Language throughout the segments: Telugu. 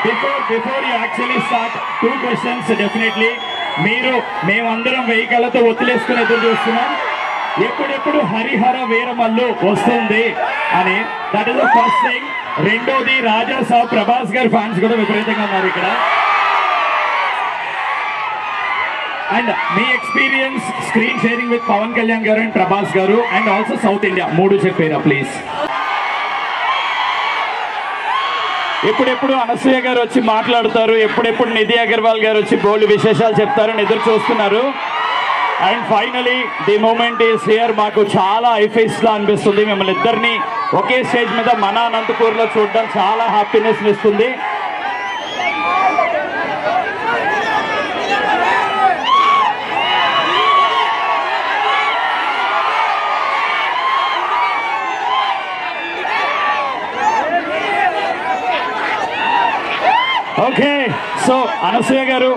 Before you actually start, 2 questions definitely. మేమందరం వెహికల్తో ఒత్తిలేసుకుని ఎదురు చూస్తున్నాం ఎప్పుడెప్పుడు హరిహర వీరమల్లు వస్తుంది అని. That is the first thing. రెండోది, రాజా సాబ్ ప్రభాస్ గారి ఫ్యాన్స్ కూడా విపరీతంగా ఉన్నారు ఇక్కడ. అండ్ మీ experience screen sharing with Pawan Kalyan గారు అండ్ ప్రభాస్ గారు అండ్ ఆల్సో సౌత్ ఇండియా 3 చెప్పారా ప్లీజ్. ఎప్పుడెప్పుడు అనసూయ గారు వచ్చి మాట్లాడతారు, ఎప్పుడెప్పుడు నిధి అగర్వాల్ గారు వచ్చి బోల్డ్ విశేషాలు చెప్తారని ఎదురు చూస్తున్నారు. And finally the moment is here. మాకు చాలా ఐఫేస్లా అనిపిస్తుంది. మిమ్మల్ని ఇద్దరిని ఒకే స్టేజ్ మీద మన అనంతపూర్లో చూడడం చాలా హ్యాపీనెస్ ఇస్తుంది. ఓకే, సో అనసూయ గారు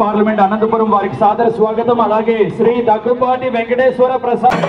పార్లమెంట్ అనంతపురం వారికి సాదర స్వాగతం. అలాగే Shri Daggubati Venkateswara Prasad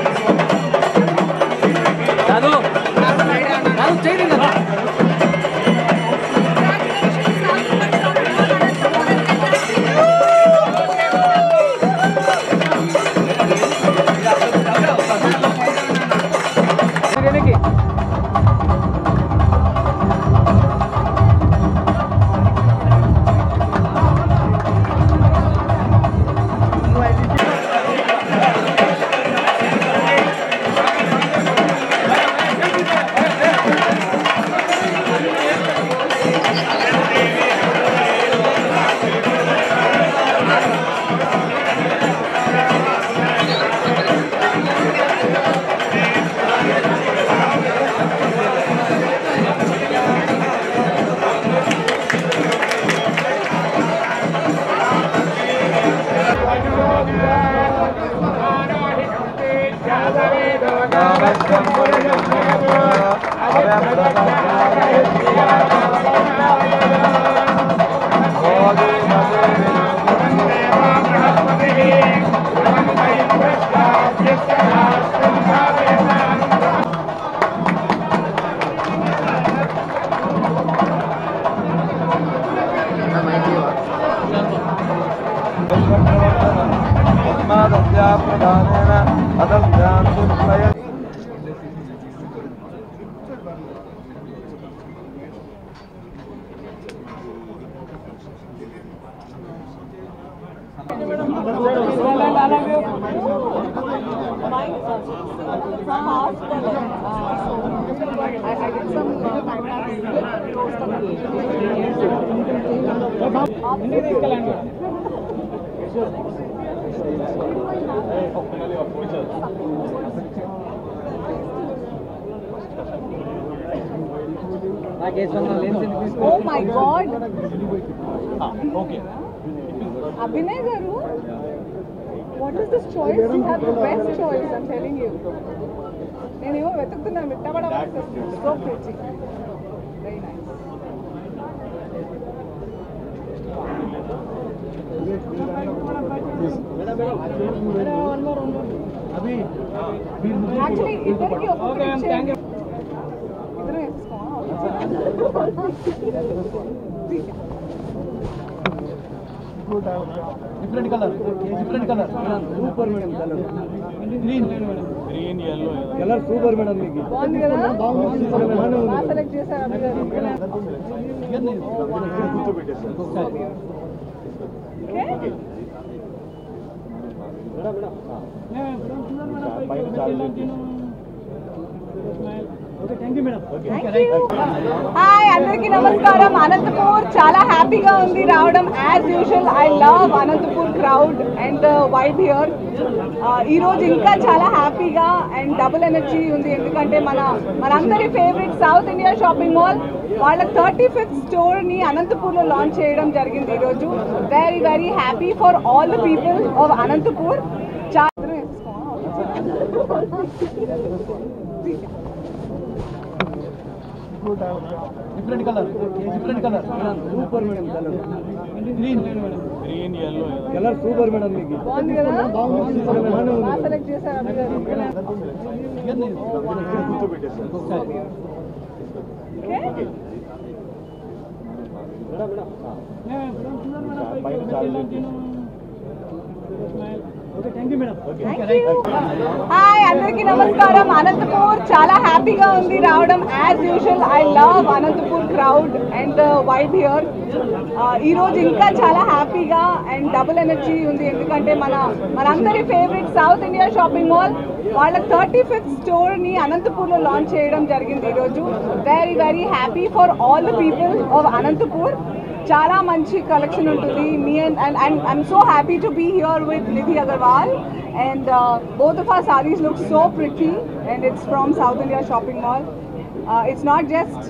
Oh my God! Okay. Abhinay garu, what is this choice? You have the best choice. I'm telling you. నేను ఏమో వెతుకుతున్నాను మిట్టబడ so pretty. Very nice. Actually, ఇద్దరికి ఒక్కొక్కటి ఇచ్చేయండి. ఇద్దరు different color super madam color green yellow color super madam meeki బాగుంది కదా బాగా సెలెక్ట్ చేశారు అభిగారు కూర్చోబెట్టేశారు ఓకే హాయ్ అందరికీ నమస్కారం. అనంతపూర్ చాలా హ్యాపీగా ఉంది రావడం. As usual I love Anantapur crowd and vibe here. ఈరోజు ఇంకా చాలా హ్యాపీగా అండ్ డబుల్ ఎనర్జీ ఉంది. ఎందుకంటే మనందరి favourite south India shopping mall వాళ్ళ 35th స్టోర్ని అనంతపూర్లో లాంచ్ చేయడం జరిగింది ఈరోజు. Very very happy for all the people of Anantapur. చాలా different color super madam color green yellow color super madam meeki బాగుంది కదా బాగా సెలెక్ట్ చేశారు అభిగారు కూర్చోబెట్టేశారు ఓకే హాయ్ అందరికీ నమస్కారం. అనంతపూర్ చాలా హ్యాపీగా ఉంది రావడం. As usual I love Anantapur crowd and vibe here. ఈ రోజు ఇంకా చాలా హ్యాపీగా అండ్ డబుల్ ఎనర్జీ ఉంది, ఎందుకంటే మనందరి favourite south India shopping mall వాళ్ళ 35th స్టోర్ ని అనంతపూర్ లో లాంచ్ చేయడం జరిగింది ఈరోజు. Very very happy for all the people of Anantapur. చాలా మంచి కలెక్షన్ ఉంటుంది. మీ and I'm so happy to be here with Nidhi Agarwal and both of our sarees look so pretty and it's from South India Shopping Mall. It's not just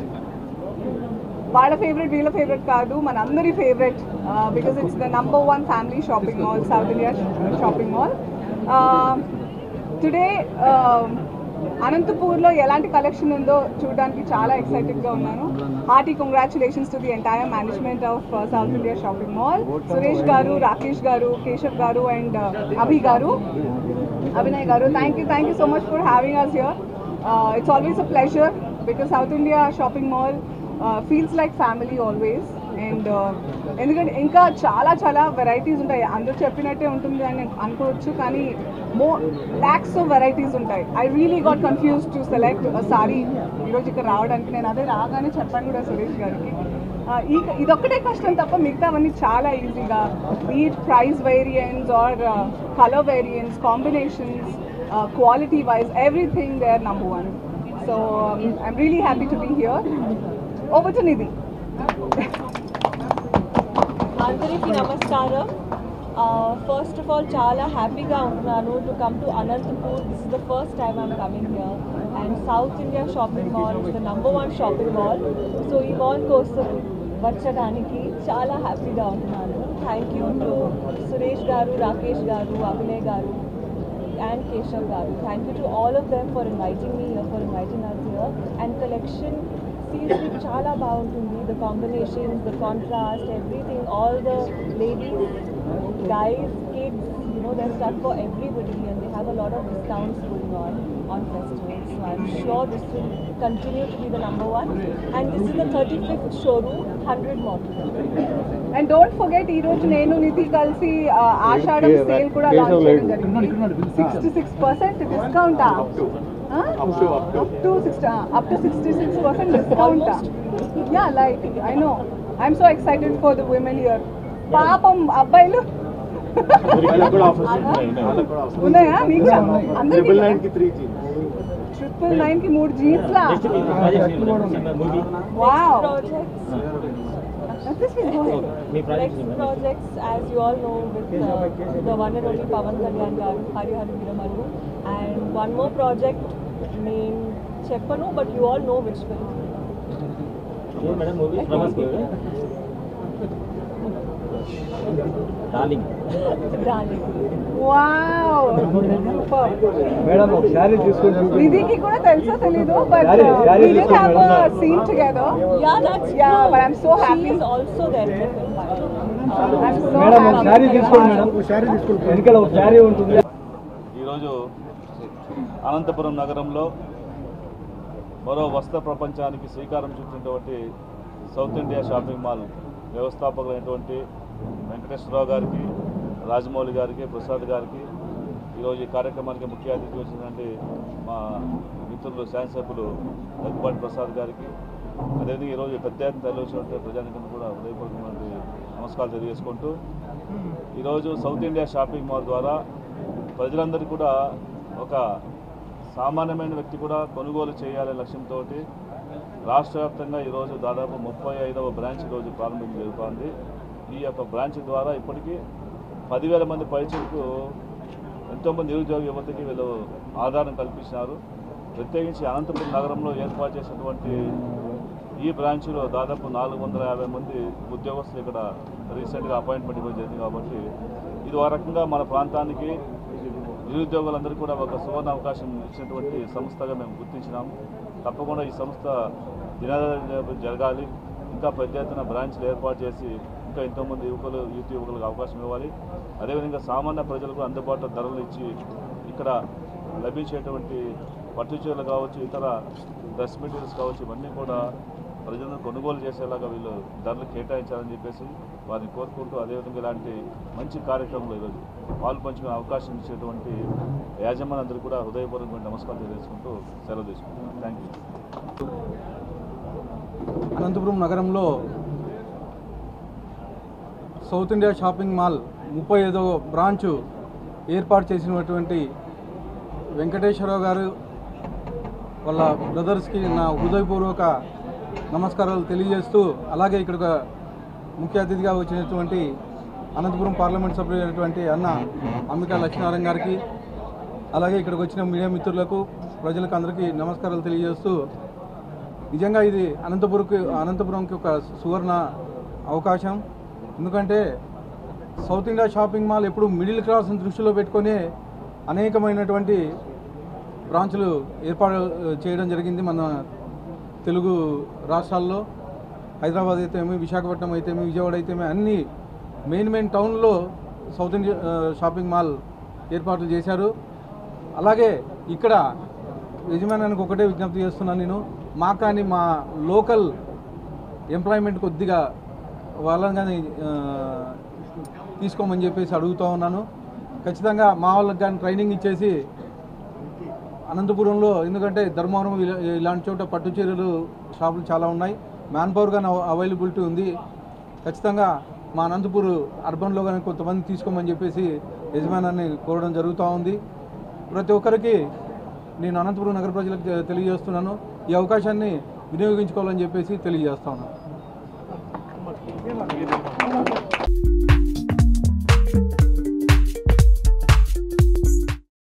వాళ్ళ ఫేవరెట్ వీళ్ళ ఫేవరెట్ కాదు, మన అందరి favourite, because it's the #1 family shopping mall, South India Shopping Mall. Today అనంతపూర్లో ఎలాంటి కలెక్షన్ ఉందో చూడడానికి చాలా ఎక్సైటెడ్గా ఉన్నాను. Hearty congratulations to the entire management of South India shopping Mall. Suresh garu, Rakesh garu, Keshav garu and Abhinay garu, thank you so much for having us here. It's always a pleasure because South India shopping Mall feels like family always. And ఎందుకంటే ఇంకా చాలా వెరైటీస్ ఉంటాయి. అందరూ చెప్పినట్టే ఉంటుంది అని అనుకోవచ్చు, కానీ lakhs of వెరైటీస్ ఉంటాయి. I really got confuse to select sorry ఈరోజు ఇక్కడ రావడానికి. నేను అదే రాగానే చెప్పాను కూడా సురేష్ గారికి, ఇదొక్కటే కష్టం తప్ప మిగతావన్నీ చాలా ఈజీగా, be it price variance or colour variance, combinations, quality wise, everything they are #1. So I'm really happy to be here. Over to Nidhi. అందరికీ నమస్కారం. ఫస్ట్ ఆఫ్ ఆల్ చాలా హ్యాపీగా ఉన్నాను to come to Anantapur. This is the first time I'm coming here and South India shopping mall is the #1 shopping mall. So ఈ మాల్ కోసం వచ్చడానికి చాలా హ్యాపీగా ఉన్నాను. Thank you to Suresh garu, Rakesh గారు, అభినయ్ గారు and Keshav garu. Thank you to all of them for inviting me here, for inviting us here. And collection seems to chala baaguntundi. The combinations, the contrast, everything, all the ladies, guys, kids, you know, there's stuff for everybody and they have a lot of discounts going on festivals. So I'm sure this will continue to be the #1 and this is the 35th showroom, 100 more. And don't forget ఈ రోజు నేను నిధి కలిసి ఆషాఢం సేల్ కూడా లాంచ్ చేయడం జరిగింది. 66% discount, up to 66% discount. Yeah, like I know. I'm so excited for the women here. పాపం అబ్బాయిలు ఉన్నాయా మీకు? అందరికీ 999 కి 3 జీన్స్లా. Wow. Next projects, as you all know, with the one and only Pawan Kalyan garu, Hari Hari Veeramallu, and one more project named Cheppanu, but you all know which film. Darling. Wow, super. Madam sari తీసుకొని నిధికి కూడా తెలుసో తెలీదు, but we did have a scene together. Yeah, but I'm so happy. She is also there in the film. I'm so madam happy. Sari తీసుకోండి మేడం, శారీ తీసుకోండి, వెనకాల ఒక శారీ ఉంటుంది. ఈరోజు అనంతపురం నగరంలో మరో వస్త్ర ప్రపంచానికి శ్రీకారం చుట్టినటువంటి సౌత్ ఇండియా షాపింగ్ మాల్ వ్యవస్థాపకులైనటువంటి వెంకటేశ్వరరావు గారికి, రాజమౌళి గారికి, ప్రసాద్ గారికి, ఈరోజు ఈ కార్యక్రమానికి ముఖ్య అతిథి వచ్చినటువంటి మా మిత్రులు శాసనసభ్యులు దగ్గుబాటి ప్రసాద్ గారికి, అదేవిధంగా ఈరోజు పెద్ద ఎత్తున తరలివచ్చినటువంటి ప్రజానికం కూడా హృదయపూర్వకమైనటువంటి నమస్కారాలు తెలియజేసుకుంటూ, ఈరోజు సౌత్ ఇండియా షాపింగ్ మాల్ ద్వారా ప్రజలందరికీ కూడా ఒక సామాన్యమైన వ్యక్తి కూడా కొనుగోలు చేయాలనే లక్ష్యంతో రాష్ట్ర వ్యాప్తంగా ఈరోజు దాదాపు 35వ బ్రాంచ్ ఈరోజు ప్రారంభం జరుగుతోంది. ఈ యొక్క బ్రాంచ్ ద్వారా ఇప్పటికీ 10,000 మంది పైచలకు ఎంతోమంది నిరుద్యోగ యువతకి వీళ్ళు ఆధారం కల్పించినారు. ప్రత్యేకించి అనంతపురం నగరంలో ఏర్పాటు చేసినటువంటి ఈ బ్రాంచ్లో దాదాపు 450 మంది ఉద్యోగస్తులు ఇక్కడ రీసెంట్గా అపాయింట్మెంట్ ఇవ్వడం జరిగింది. కాబట్టి ఇది ఒక రకంగా మన ప్రాంతానికి నిరుద్యోగులందరికీ కూడా ఒక సువర్ణ అవకాశం ఇచ్చినటువంటి సంస్థగా మేము గుర్తించినాము. తప్పకుండా ఈ సంస్థ దినదిన జరగాలి, ఇంకా పెద్ద ఎత్తున బ్రాంచ్లు ఏర్పాటు చేసి ఇంకా ఎంతోమంది యువకులకు అవకాశం ఇవ్వాలి. అదేవిధంగా సామాన్య ప్రజలకు అందుబాటులో ధరలు ఇచ్చి ఇక్కడ లభించేటువంటి పట్టు చీరలు కావచ్చు, ఇతర డ్రెస్ మెటీరియల్స్ కావచ్చు, ఇవన్నీ కూడా ప్రజలను కొనుగోలు చేసేలాగా వీళ్ళు ధరలు కేటాయించాలని చెప్పేసి వారిని కోరుకుంటూ అదేవిధంగా ఇలాంటి మంచి కార్యక్రమంలో ఈరోజు పాలు పంచుకునే అవకాశం ఇచ్చేటువంటి యాజమాన్యందరూ కూడా హృదయపూర్వకమైన నమస్కారం తెలియజేసుకుంటూ సెలవు తీసుకుంటున్నాను. Thank you. అనంతపురం నగరంలో సౌత్ ఇండియా షాపింగ్ మాల్ 35వ బ్రాంచ్ ఏర్పాటు చేసినటువంటి వెంకటేశ్వరరావు గారు వాళ్ళ బ్రదర్స్కి నా హృదయపూర్వక నమస్కారాలు తెలియజేస్తూ, అలాగే ఇక్కడ ముఖ్య అతిథిగా వచ్చినటువంటి అనంతపురం పార్లమెంట్ సభ్యులైనటువంటి అన్న అంబికా లక్ష్మీనారాయణ గారికి, అలాగే ఇక్కడికి వచ్చిన మీడియా మిత్రులకు, ప్రజలకు అందరికీ నమస్కారాలు తెలియజేస్తూ, నిజంగా ఇది అనంతపురంకి ఒక సువర్ణ అవకాశం. ఎందుకంటే సౌత్ ఇండియా షాపింగ్ మాల్ ఎప్పుడు మిడిల్ క్లాస్ని దృష్టిలో పెట్టుకొని అనేకమైనటువంటి బ్రాంచ్లు ఏర్పాటు చేయడం జరిగింది మన తెలుగు రాష్ట్రాల్లో. హైదరాబాద్ అయితేమి, విశాఖపట్నం అయితేమి, విజయవాడ అయితేమి అన్ని మెయిన్ టౌన్లో సౌత్ ఇండియా షాపింగ్ మాల్ ఏర్పాట్లు చేశారు. అలాగే ఇక్కడ యజమానానికి ఒకటే విజ్ఞప్తి చేస్తున్నాను నేను, మా కానీ మా లోకల్ ఎంప్లాయ్మెంట్ కొద్దిగా వాళ్ళని కానీ తీసుకోమని చెప్పేసి అడుగుతూ ఉన్నాను. ఖచ్చితంగా మా వాళ్ళకి కానీ ట్రైనింగ్ ఇచ్చేసి అనంతపురంలో, ఎందుకంటే ధర్మవరం ఇలాంటి చోట పట్టు చీరలు షాపులు చాలా ఉన్నాయి, మ్యాన్ పవర్ కానీ అవైలబిలిటీ ఉంది. ఖచ్చితంగా మా అనంతపూర్ అర్బన్లో కానీ కొంతమంది తీసుకోమని చెప్పేసి యజమానాన్ని కోరడం జరుగుతూ ఉంది. ప్రతి ఒక్కరికి నేను అనంతపురం నగర ప్రజలకు తెలియజేస్తున్నాను, ఈ అవకాశాన్ని వినియోగించుకోవాలని చెప్పేసి తెలియజేస్తా ఉన్నాను.